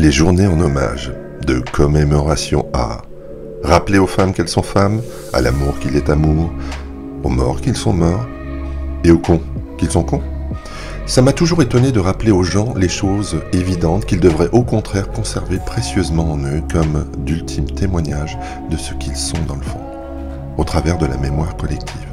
Les journées en hommage, de commémoration à rappeler aux femmes qu'elles sont femmes, à l'amour qu'il est amour, aux morts qu'ils sont morts, et aux cons qu'ils sont cons. Ça m'a toujours étonné de rappeler aux gens les choses évidentes qu'ils devraient au contraire conserver précieusement en eux comme d'ultimes témoignages de ce qu'ils sont dans le fond, au travers de la mémoire collective.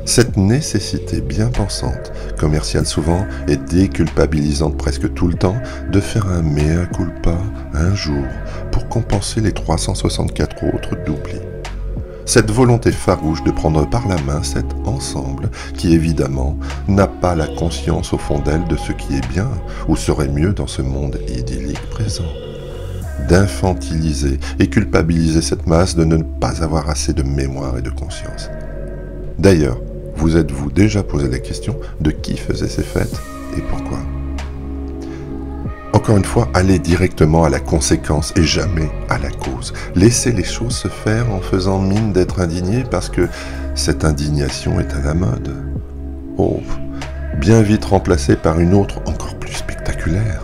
Cette nécessité bien pensante, commerciale souvent et déculpabilisante presque tout le temps, de faire un mea culpa un jour pour compenser les 364 autres d'oubli. Cette volonté farouche de prendre par la main cet ensemble qui évidemment n'a pas la conscience au fond d'elle de ce qui est bien ou serait mieux dans ce monde idyllique présent. D'infantiliser et culpabiliser cette masse de ne pas avoir assez de mémoire et de conscience. D'ailleurs, vous êtes-vous déjà posé la question de qui faisait ces fêtes et pourquoi? Encore une fois, allez directement à la conséquence et jamais à la cause. Laissez les choses se faire en faisant mine d'être indigné parce que cette indignation est à la mode. Oh, bien vite remplacée par une autre encore plus spectaculaire.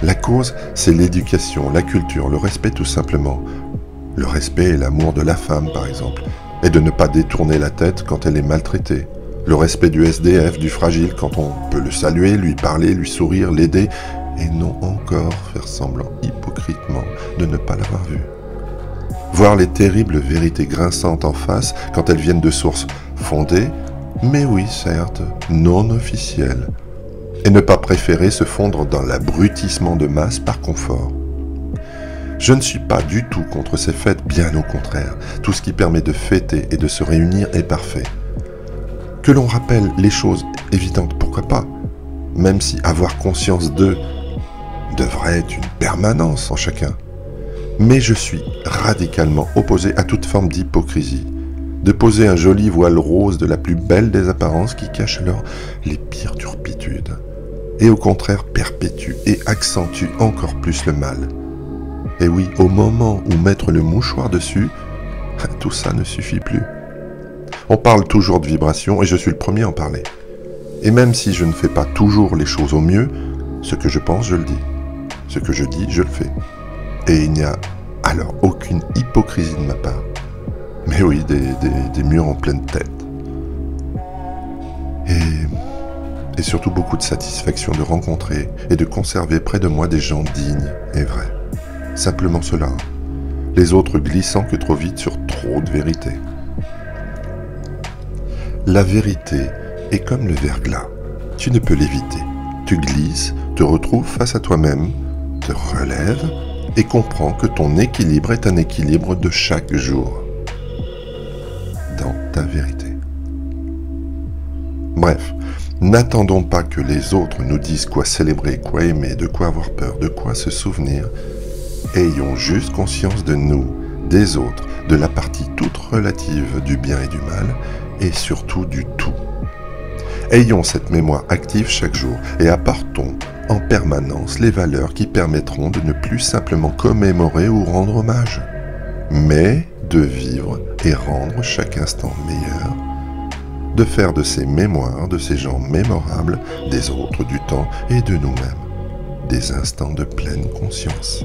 La cause, c'est l'éducation, la culture, le respect tout simplement. Le respect et l'amour de la femme, par exemple. Et de ne pas détourner la tête quand elle est maltraitée. Le respect du SDF, du fragile, quand on peut le saluer, lui parler, lui sourire, l'aider, et non encore faire semblant hypocritement de ne pas l'avoir vu. Voir les terribles vérités grinçantes en face quand elles viennent de sources fondées, mais oui, certes, non officielles, et ne pas préférer se fondre dans l'abrutissement de masse par confort. Je ne suis pas du tout contre ces fêtes, bien au contraire. Tout ce qui permet de fêter et de se réunir est parfait. Que l'on rappelle les choses évidentes, pourquoi pas, même si avoir conscience d'eux devrait être une permanence en chacun. Mais je suis radicalement opposé à toute forme d'hypocrisie, de poser un joli voile rose de la plus belle des apparences qui cache alors les pires turpitudes, et au contraire perpétue et accentue encore plus le mal. Et oui, au moment où mettre le mouchoir dessus, tout ça ne suffit plus. On parle toujours de vibration et je suis le premier à en parler. Et même si je ne fais pas toujours les choses au mieux, ce que je pense, je le dis. Ce que je dis, je le fais. Et il n'y a alors aucune hypocrisie de ma part. Mais oui, des murs en pleine tête. Et surtout beaucoup de satisfaction de rencontrer et de conserver près de moi des gens dignes et vrais. Simplement cela, les autres glissant que trop vite sur trop de vérité. La vérité est comme le verglas, tu ne peux l'éviter. Tu glisses, te retrouves face à toi-même, te relèves et comprends que ton équilibre est un équilibre de chaque jour. Dans ta vérité. Bref, n'attendons pas que les autres nous disent quoi célébrer, quoi aimer, de quoi avoir peur, de quoi se souvenir. Ayons juste conscience de nous, des autres, de la partie toute relative du bien et du mal, et surtout du tout. Ayons cette mémoire active chaque jour et apportons en permanence les valeurs qui permettront de ne plus simplement commémorer ou rendre hommage, mais de vivre et rendre chaque instant meilleur, de faire de ces mémoires, de ces gens mémorables, des autres, du temps et de nous-mêmes, des instants de pleine conscience.